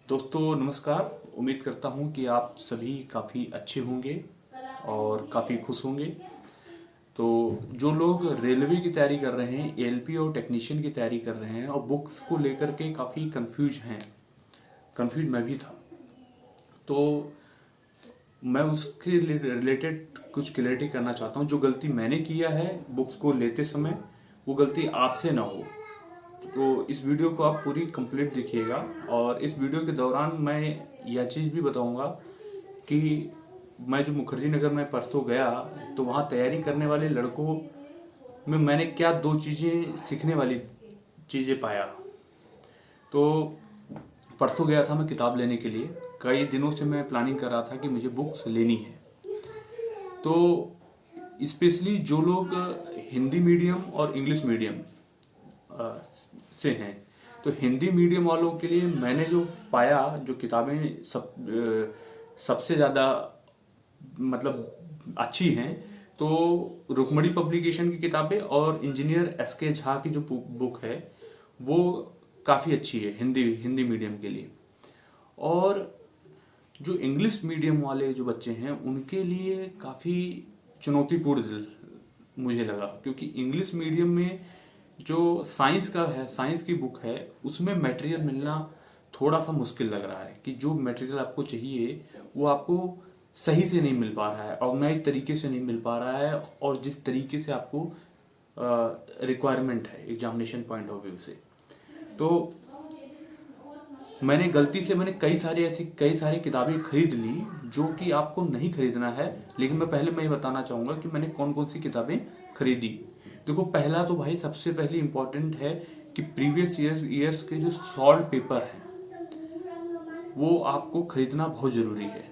दोस्तों नमस्कार। उम्मीद करता हूँ कि आप सभी काफ़ी अच्छे होंगे और काफ़ी खुश होंगे। तो जो लोग रेलवे की तैयारी कर रहे हैं, एलपी और टेक्नीशियन की तैयारी कर रहे हैं और बुक्स को लेकर के काफ़ी कंफ्यूज हैं, कंफ्यूज मैं भी था। तो मैं उसके रिलेटेड कुछ क्लैरिटी करना चाहता हूँ। जो गलती मैंने किया है बुक्स को लेते समय, वो गलती आपसे ना हो। तो इस वीडियो को आप पूरी कंप्लीट देखिएगा और इस वीडियो के दौरान मैं यह चीज़ भी बताऊंगा कि मैं जो मुखर्जी नगर में परसों गया तो वहाँ तैयारी करने वाले लड़कों में मैंने क्या दो चीज़ें सीखने वाली चीज़ें पाया। तो परसों गया था मैं किताब लेने के लिए। कई दिनों से मैं प्लानिंग कर रहा था कि मुझे बुक्स लेनी है। तो स्पेशली जो लोग हिंदी मीडियम और इंग्लिश मीडियम से हैं, तो हिंदी मीडियम वालों के लिए मैंने जो पाया, जो किताबें सबसे ज़्यादा मतलब अच्छी हैं, तो रुक्मणी पब्लिकेशन की किताबें और इंजीनियर एसके झा की जो बुक है वो काफ़ी अच्छी है हिंदी मीडियम के लिए। और जो इंग्लिश मीडियम वाले जो बच्चे हैं उनके लिए काफ़ी चुनौतीपूर्ण मुझे लगा, क्योंकि इंग्लिश मीडियम में जो साइंस की बुक है उसमें मटेरियल मिलना थोड़ा सा मुश्किल लग रहा है कि जो मटेरियल आपको चाहिए वो आपको सही से नहीं मिल पा रहा है, ऑर्गेनाइज तरीके से नहीं मिल पा रहा है और जिस तरीके से आपको रिक्वायरमेंट है एग्जामिनेशन पॉइंट ऑफ व्यू से। तो मैंने गलती से कई सारी किताबें खरीद ली जो कि आपको नहीं खरीदना है। लेकिन मैं ये बताना चाहूंगा कि मैंने कौन कौन सी किताबें खरीदी। देखो, पहला तो भाई सबसे पहले इंपॉर्टेंट है कि प्रीवियस ईयर्स के जो सॉल्व पेपर हैं वो आपको खरीदना बहुत जरूरी है।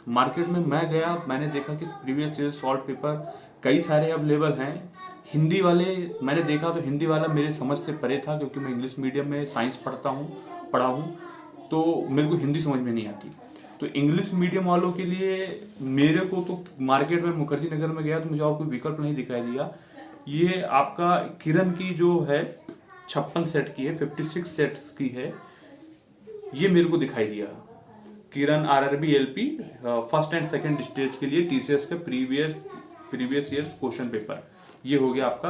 मार्केट में मैं गया, मैंने देखा कि प्रीवियस ईयर सॉल्व पेपर कई सारे अवेलेबल हैं। हिंदी वाले मैंने देखा तो हिंदी वाला मेरे समझ से परे था, क्योंकि मैं इंग्लिश मीडियम में साइंस पढ़ा हूँ तो मेरे को हिंदी समझ में नहीं आती। तो इंग्लिश मीडियम वालों के लिए मेरे को तो मार्केट में मुखर्जी नगर में गया तो मुझे और कोई विकल्प नहीं दिखाई दिया। ये आपका किरण की जो है 56 सेट की है, 56 सेट्स की है, ये मेरे को दिखाई दिया। Kiran RRB LP first and second stage के लिए टीसीएस के प्रीवियस ईयर्स क्वेश्चन पेपर, ये हो गया आपका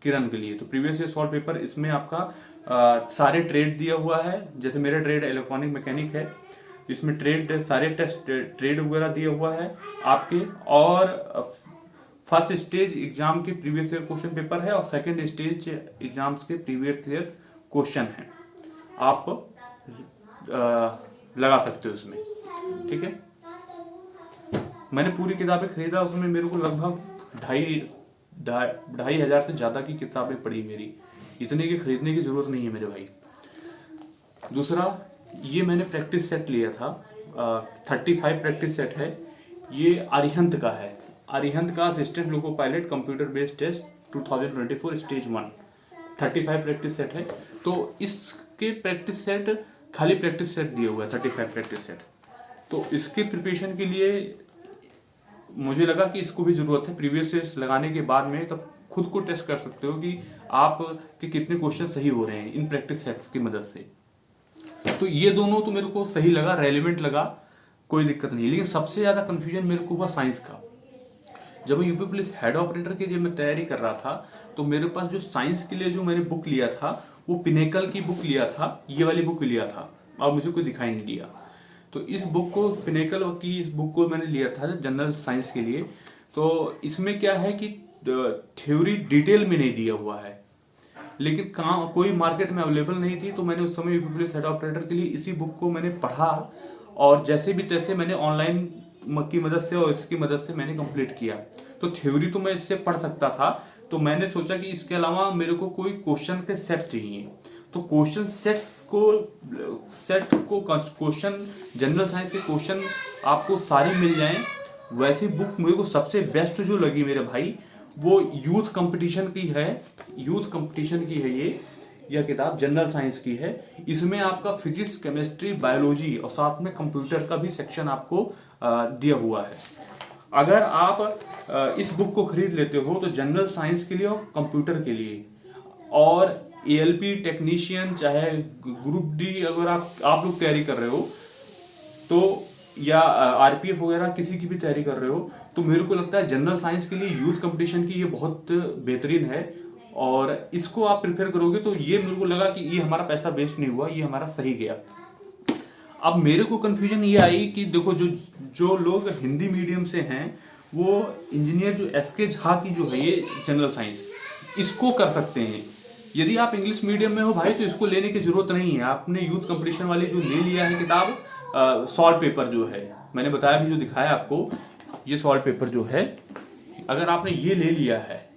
किरण के लिए। तो प्रीवियस ईयर सॉल्व पेपर, इसमें आपका सारे ट्रेड दिया हुआ है। जैसे मेरा ट्रेड इलेक्ट्रॉनिक मैकेनिक है, इसमें सारे टेस्ट ट्रेड वगैरह दिया हुआ है आपके। और फर्स्ट स्टेज एग्जाम के प्रीवियस ईयर क्वेश्चन पेपर है और सेकंड स्टेज एग्जाम्स के प्रीवियस ईयर क्वेश्चन है, आप लगा सकते हो उसमें। ठीक है, मैंने पूरी किताबें खरीदा, उसमें मेरे को लगभग ढाई हजार से ज्यादा की किताबें पड़ी मेरी। इतने की खरीदने की जरूरत नहीं है मेरे भाई। दूसरा, ये मैंने प्रैक्टिस सेट लिया था, 35 प्रैक्टिस सेट है। ये अरिहंत का है, अरिहंत का assistant loco pilot computer based test 2024 stage 1, 35 practice set है। तो इसके प्रैक्टिस सेट, खाली प्रैक्टिस सेट दिया हुआ है 35 प्रैक्टिस सेट। तो इसके प्रिपरेशन के लिए मुझे लगा कि इसको भी जरूरत है। प्रीवियस ईयर्स लगाने के बाद में तब खुद को टेस्ट कर सकते हो कि आप के कितने क्वेश्चन सही हो रहे हैं इन प्रैक्टिस सेट्स की मदद से। तो ये दोनों तो मेरे को सही लगा, रेलिवेंट लगा, कोई दिक्कत नहीं। लेकिन सबसे ज्यादा कंफ्यूजन मेरे को हुआ साइंस का। जब मैं यूपी पुलिस हेड ऑपरेटर की जब मैं तैयारी कर रहा था तो मेरे पास जो साइंस के लिए जो मैंने बुक लिया था वो पिनेकल की बुक लिया था, ये वाली बुक लिया था और मुझे कोई दिखाई नहीं दिया। तो इस बुक को, पिनेकल की इस बुक को मैंने लिया था जनरल साइंस के लिए। तो इसमें क्या है कि थ्योरी डिटेल में नहीं दिया हुआ है, लेकिन कहाँ कोई मार्केट में अवेलेबल नहीं थी। तो मैंने उस समय यूपी पुलिस हेड ऑपरेटर के लिए इसी बुक को मैंने पढ़ा और जैसे भी तैसे मैंने ऑनलाइन की मदद से और इसकी मदद से मैंने कंप्लीट किया। तो थ्योरी तो मैं इससे पढ़ सकता था, तो मैंने सोचा कि इसके अलावा मेरे को कोई क्वेश्चन के सेट चाहिए। तो क्वेश्चन क्वेश्चन जनरल साइंस के क्वेश्चन आपको सारी मिल जाएं, वैसी बुक मेरे को सबसे बेस्ट जो लगी मेरे भाई वो यूथ कंपटीशन की है। यूथ कंपटीशन की है यह किताब जनरल साइंस की है। इसमें आपका फिजिक्स, केमिस्ट्री, बायोलॉजी और साथ में कंप्यूटर का भी सेक्शन आपको दिया हुआ है। अगर आप इस बुक को खरीद लेते हो तो जनरल साइंस के लिए और कंप्यूटर के लिए और ALP टेक्नीशियन, चाहे ग्रुप डी अगर आप लोग तैयारी कर रहे हो तो, या RPF वगैरह किसी की भी तैयारी कर रहे हो, तो मेरे को लगता है जनरल साइंस के लिए यूथ कंपटीशन की ये बहुत बेहतरीन है। और इसको आप प्रिपेयर करोगे तो ये मेरे को लगा कि ये हमारा पैसा वेस्ट नहीं हुआ, ये हमारा सही गया। अब मेरे को कंफ्यूजन ये आई कि देखो जो लोग हिंदी मीडियम से हैं वो इंजीनियर जो SK झा की जो है ये जनरल साइंस, इसको कर सकते हैं। यदि आप इंग्लिश मीडियम में हो भाई तो इसको लेने की जरूरत नहीं है। आपने यूथ कंपटीशन वाली जो ले लिया है किताब, सॉल्व पेपर जो है मैंने बताया भी, जो दिखाया आपको, ये सॉल्व पेपर जो है, अगर आपने ये ले लिया है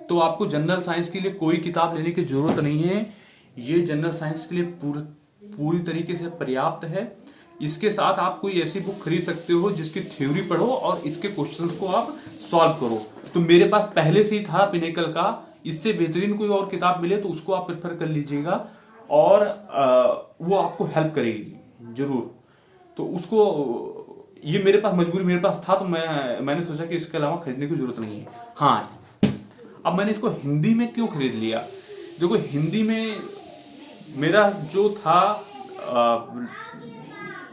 तो आपको जनरल साइंस के लिए कोई किताब लेने की जरूरत नहीं है। ये जनरल साइंस के लिए पूरी तरीके से पर्याप्त है। इसके साथ आप कोई ऐसी बुक खरीद सकते हो जिसकी थ्योरी पढ़ो और इसके क्वेश्चंस को आप सॉल्व करो। तो मेरे पास पहले से ही था पिनेकल का, इससे बेहतरीन कोई और किताब मिले तो उसको आप प्रेफर कर लीजिएगा और वो आपको हेल्प करेगी जरूर। तो उसको, ये मेरे पास मजबूरी मेरे पास था तो मैंने सोचा कि इसके अलावा खरीदने की जरूरत नहीं है। हाँ, अब मैंने इसको हिंदी में क्यों खरीद लिया? देखो हिंदी में मेरा जो था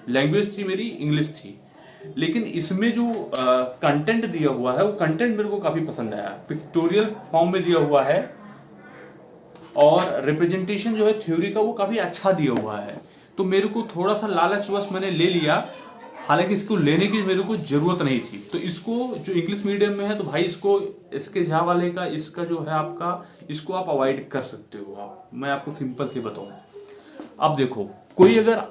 लैंग्वेज थी मेरी इंग्लिश थी, लेकिन इसमें जो कंटेंट दिया हुआ है वो कंटेंट मेरे को काफी पसंद आया। पिक्टोरियल फॉर्म में दिया हुआ है और रिप्रेजेंटेशन जो है थ्योरी का वो काफी अच्छा दिया हुआ है। तो मेरे को थोड़ा सा लालचवश मैंने ले लिया, हालांकि इसको लेने की मेरे को जरूरत नहीं थी। तो इसको जो इंग्लिश मीडियम में है तो भाई इसको SK झा वाले का, इसका जो है आपका, इसको आप अवॉइड कर सकते हो। आप, मैं आपको सिंपल से बताऊं, अब देखो कोई अगर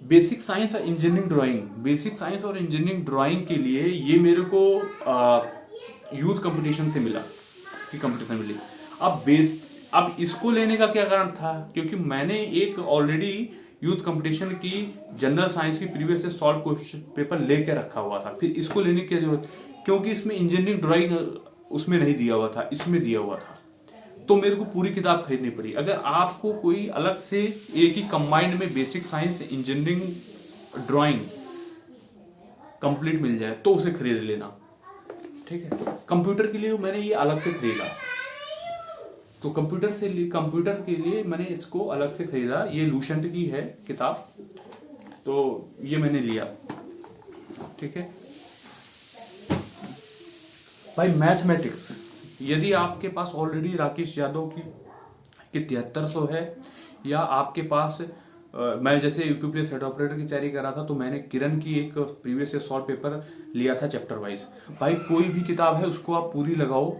बेसिक साइंस और इंजीनियरिंग ड्राइंग, बेसिक साइंस और इंजीनियरिंग ड्राइंग के लिए ये मेरे को यूथ कंपटीशन से मिला, कि कंपटीशन मिली। अब इसको लेने का क्या कारण था? क्योंकि मैंने एक ऑलरेडी यूथ कंपटीशन की जनरल साइंस की प्रीवियस से सॉल्व क्वेश्चन पेपर लेके रखा हुआ था, फिर इसको लेने की जरूरत, क्योंकि इसमें इंजीनियरिंग ड्राइंग उसमें नहीं दिया हुआ था, इसमें दिया हुआ था, तो मेरे को पूरी किताब खरीदनी पड़ी। अगर आपको कोई अलग से एक ही कंबाइंड में basic science, engineering, drawing complete मिल जाए तो उसे खरीद लेना, ठीक है। कंप्यूटर के लिए मैंने ये अलग से खरीदा, तो कंप्यूटर के लिए मैंने इसको अलग से खरीदा। ये लूसेंट की है किताब, तो ये मैंने लिया, ठीक है भाई। मैथमेटिक्स, यदि आपके पास ऑलरेडी राकेश यादव की 7300 है, या आपके पास मैं जैसे यूपीपीएस हेड ऑपरेटर की तैयारी कर रहा था तो मैंने किरण की एक प्रीवियस ईयर सॉल्व पेपर लिया था चैप्टर वाइज। भाई कोई भी किताब है उसको आप पूरी लगाओ,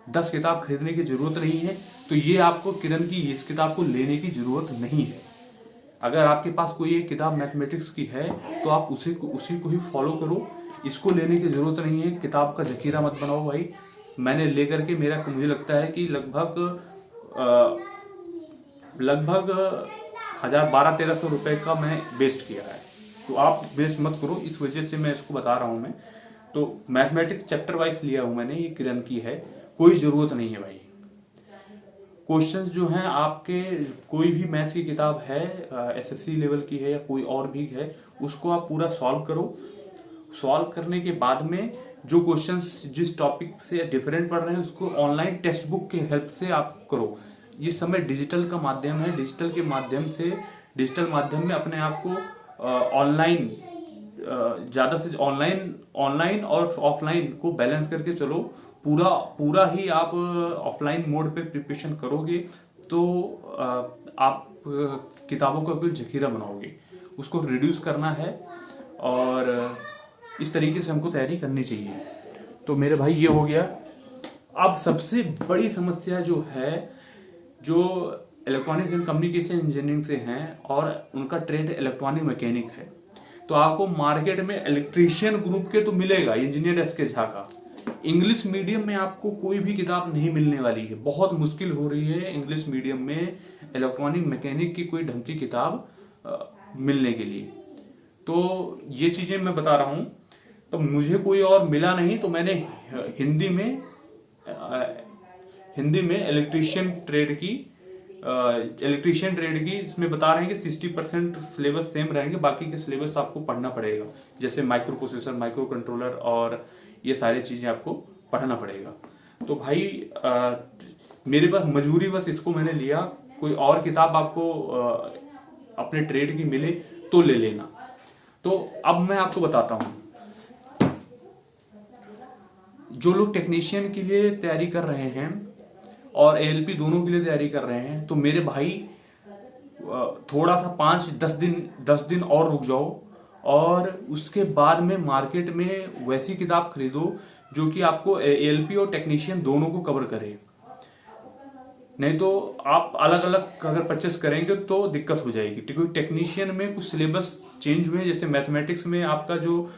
10 किताब खरीदने की जरूरत नहीं है। तो ये आपको किरण की इस किताब को लेने की जरूरत नहीं है। अगर आपके पास कोई एक किताब मैथमेटिक्स की है तो आप उसी को ही फॉलो करो, इसको लेने की जरूरत नहीं है। किताब का जखीरा मत बनाओ भाई। मैंने लेकर के मुझे लगता है कि लगभग 1200-1300 रुपए का मैं वेस्ट किया है, तो आप वेस्ट मत करो, इस वजह से मैं इसको बता रहा हूं। मैं तो मैथमेटिक्स चैप्टर वाइज लिया हूं मैंने, ये किरण की है, कोई जरूरत नहीं है भाई। क्वेश्चंस जो हैं आपके, कोई भी मैथ की किताब है, SSC लेवल की है या कोई और भी है, उसको आप पूरा सॉल्व करो। सॉल्व करने के बाद में जो क्वेश्चंस जिस टॉपिक से डिफरेंट पढ़ रहे हैं उसको ऑनलाइन टेक्स्ट बुक के हेल्प से आप करो। ये समय डिजिटल का माध्यम है, डिजिटल माध्यम में अपने आप को ऑनलाइन, ज़्यादा से ऑनलाइन और ऑफलाइन को बैलेंस करके चलो। पूरा ही आप ऑफलाइन मोड पे प्रिपरेशन करोगे तो आप किताबों का कोई जखीरा बनाओगे, उसको रिड्यूस करना है और इस तरीके से हमको तैयारी करनी चाहिए। तो मेरे भाई ये हो गया। अब सबसे बड़ी समस्या जो है, जो इलेक्ट्रॉनिक्स एंड कम्युनिकेशन इंजीनियरिंग से हैं और उनका ट्रेड इलेक्ट्रॉनिक मैकेनिक है, तो आपको मार्केट में इलेक्ट्रीशियन ग्रुप के तो मिलेगा इंजीनियर SK झा का। इंग्लिश मीडियम में आपको कोई भी किताब नहीं मिलने वाली है, बहुत मुश्किल हो रही है इंग्लिश मीडियम में इलेक्ट्रॉनिक मैकेनिक की कोई ढंग की किताब मिलने के लिए। तो ये चीजें मैं बता रहा हूं। तो मुझे कोई और मिला नहीं तो मैंने हिंदी में इलेक्ट्रीशियन ट्रेड की इसमें बता रहे हैं कि 60% सिलेबस सेम रहेंगे, बाकी के सिलेबस आपको पढ़ना पड़ेगा, जैसे माइक्रो प्रोसेसर, माइक्रो कंट्रोलर और ये सारी चीजें आपको पढ़ना पड़ेगा। तो भाई मेरे पास मजबूरी बस इसको मैंने लिया। कोई और किताब आपको अपने ट्रेड की मिले तो ले लेना। तो अब मैं आपको बताता हूं, जो लोग टेक्नीशियन के लिए तैयारी कर रहे हैं और एएलपी दोनों के लिए तैयारी कर रहे हैं, तो मेरे भाई थोड़ा सा 5-10 दिन और रुक जाओ, और उसके बाद में मार्केट में वैसी किताब खरीदो जो कि आपको एएलपी और टेक्नीशियन दोनों को कवर करे। नहीं तो आप अलग अलग अगर परचेस करेंगे तो दिक्कत हो जाएगी, क्योंकि टेक्नीशियन में कुछ सिलेबस चेंज हुए हैं। जैसे मैथमेटिक्स में आपका जो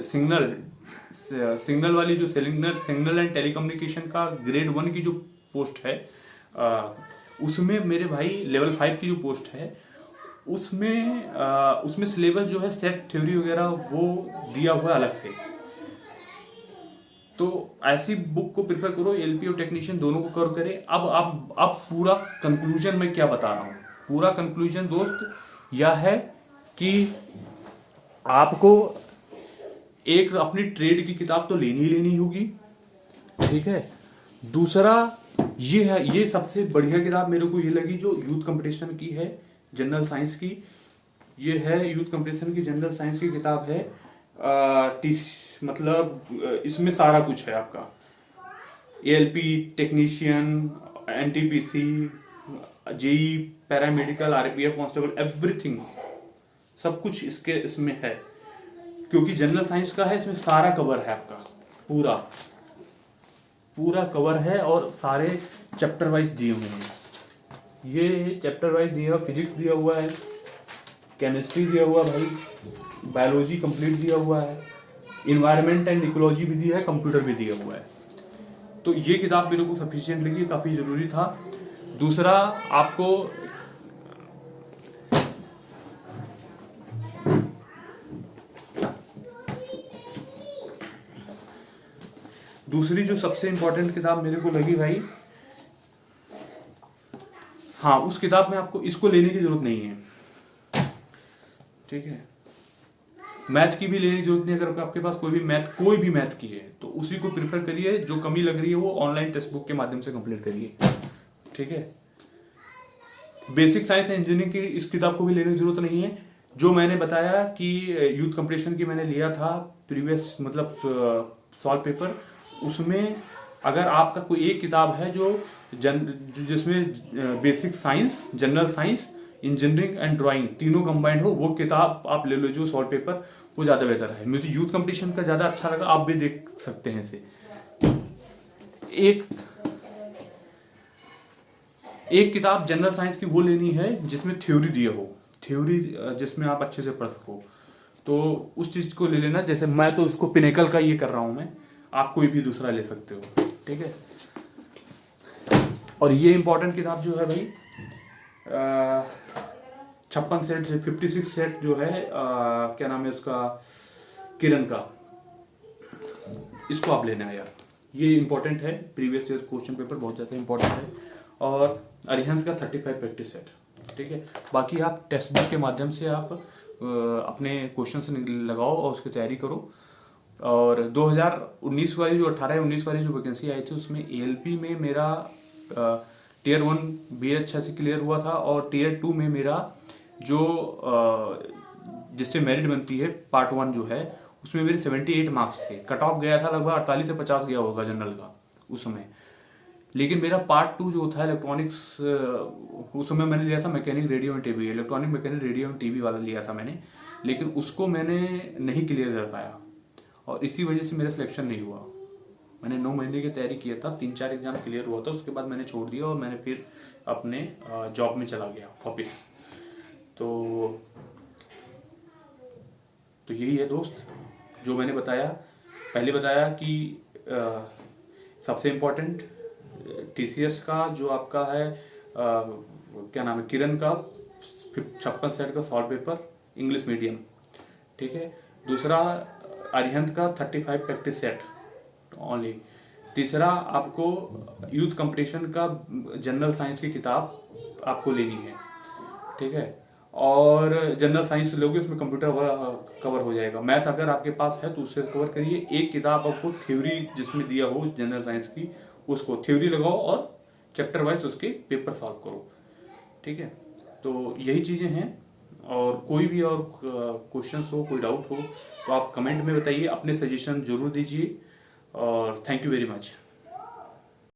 सिग्नल वाली जो सिग्नल एंड टेलीकम्युनिकेशन का ग्रेड 1 की जो पोस्ट है, उसमें मेरे भाई लेवल 5 की जो पोस्ट है, उसमें सिलेबस जो है सेट थ्योरी वगैरह वो दिया हुआ है अलग से। तो ऐसी बुक को प्रिफर करो, एलपी और टेक्नीशियन दोनों को कवर करे। अब पूरा कंक्लूजन मैं क्या बता रहा हूं, पूरा कंक्लूजन दोस्त यह है कि आपको एक अपनी ट्रेड की किताब तो लेनी ही लेनी होगी, ठीक है। दूसरा ये है, ये सबसे बढ़िया किताब मेरे को ये लगी जो यूथ कंपटीशन की है, जनरल साइंस की। ये है यूथ कंपटीशन की जनरल साइंस की किताब है। मतलब इसमें सारा कुछ है आपका, ALP, technician, NTPC, JE, paramedical, RPF, constable, everything, सब कुछ इसमें है। क्योंकि जनरल साइंस का है, इसमें सारा कवर है आपका, पूरा कवर है, और सारे चैप्टर वाइज दिए हुए हैं। ये चैप्टर वाइज दिया हुआ, फिजिक्स दिया हुआ है, केमिस्ट्री दिया हुआ भाई, बायोलॉजी कंप्लीट दिया हुआ है, इन्वायरमेंट एंड इकोलॉजी भी दिया है, कंप्यूटर भी दिया हुआ है। तो ये किताब मेरे को सफिशिएंट लगी, काफी जरूरी था। दूसरा आपको दूसरी जो सबसे इंपॉर्टेंट किताब मेरे को लगी भाई, हाँ, उस किताब में आपको इसको लेने की जरूरत नहीं है, ठीक है। मैथ की भी लेने की जरूरत नहीं। अगर आपके पास कोई भी मैथ की है तो उसी को प्रिफर करिए। जो कमी लग रही है वो ऑनलाइन टेक्स्ट बुक के माध्यम से कंप्लीट करिए, ठीक है। बेसिक साइंस एंड इंजीनियरिंग की इस किताब को भी लेने की जरूरत नहीं है। जो मैंने बताया कि यूथ कंपटीशन की मैंने लिया था प्रीवियस, मतलब सॉल्व पेपर, उसमें अगर आपका कोई एक किताब है जिसमें basic science, general science, engineering and drawing तीनों कंबाइंड हो, वो किताब आप ले लो, जो सॉल्व पेपर, वो ज्यादा बेहतर है। मुझे यूथ कंपटीशन का ज्यादा अच्छा लगा, आप भी देख सकते हैं इसे। एक किताब जनरल साइंस की वो लेनी है जिसमें थ्योरी दिया हो, थ्योरी जिसमें आप अच्छे से पढ़ सको, तो उस चीज को ले लेना। जैसे मैं तो इसको पिनेकल का ये कर रहा हूं मैं, आप कोई भी दूसरा ले सकते हो, ठीक है। और ये इंपॉर्टेंट किताब जो है भाई, 56 सेट, 56 सेट जो है, क्या नाम है उसका, किरण का, इसको आप लेना है यार, ये इंपॉर्टेंट है। प्रीवियस ईयर क्वेश्चन पेपर बहुत ज्यादा इंपॉर्टेंट है। और अरिहंत का 35 प्रैक्टिस सेट, ठीक है। बाकी आप टेक्स्ट बुक के माध्यम से आप अपने क्वेश्चन लगाओ और उसकी तैयारी करो। और 2019 वाली जो 18-19 वाली जो वैकेंसी आई थी, उसमें एएलपी में मेरा टीयर 1 भी अच्छा से क्लियर हुआ था, और टीयर 2 में मेरा जो जिससे मेरिट बनती है पार्ट 1 जो है, उसमें मेरे 78 मार्क्स थे। कट ऑफ गया था लगभग 48 से 50 गया होगा जनरल का उस समय। लेकिन मेरा पार्ट 2 जो था इलेक्ट्रॉनिक्स, उस समय मैंने लिया था mechanic radio and TV, electronic mechanic radio and TV वाला लिया था मैंने, लेकिन उसको मैंने नहीं क्लियर कर पाया, और इसी वजह से मेरा सिलेक्शन नहीं हुआ। मैंने 9 महीने की तैयारी किया था, 3-4 एग्जाम क्लियर हुआ था, उसके बाद मैंने छोड़ दिया और मैंने फिर अपने जॉब में चला गया वापिस। तो यही है दोस्त जो मैंने बताया। पहले बताया कि सबसे इम्पोर्टेंट टीसीएस का जो आपका है, क्या नाम है, किरण का 56 सेट का सॉल्व पेपर इंग्लिश मीडियम, ठीक है। दूसरा अरिहंत का 35 प्रैक्टिस सेट ओनली। तीसरा आपको यूथ कंपटीशन का जनरल साइंस की किताब आपको लेनी है, ठीक है। और जनरल साइंस लोगे उसमें कंप्यूटर कवर हो जाएगा। मैथ अगर आपके पास है तो उससे कवर करिए। एक किताब आपको थ्योरी जिसमें दिया हो जनरल साइंस की, उसको थ्योरी लगाओ और चैप्टर वाइज उसके पेपर सॉल्व करो, ठीक है। तो यही चीज़ें हैं, और कोई भी और क्वेश्चंस हो, कोई डाउट हो तो आप कमेंट में बताइए, अपने सजेशन जरूर दीजिए, और थैंक यू वेरी मच।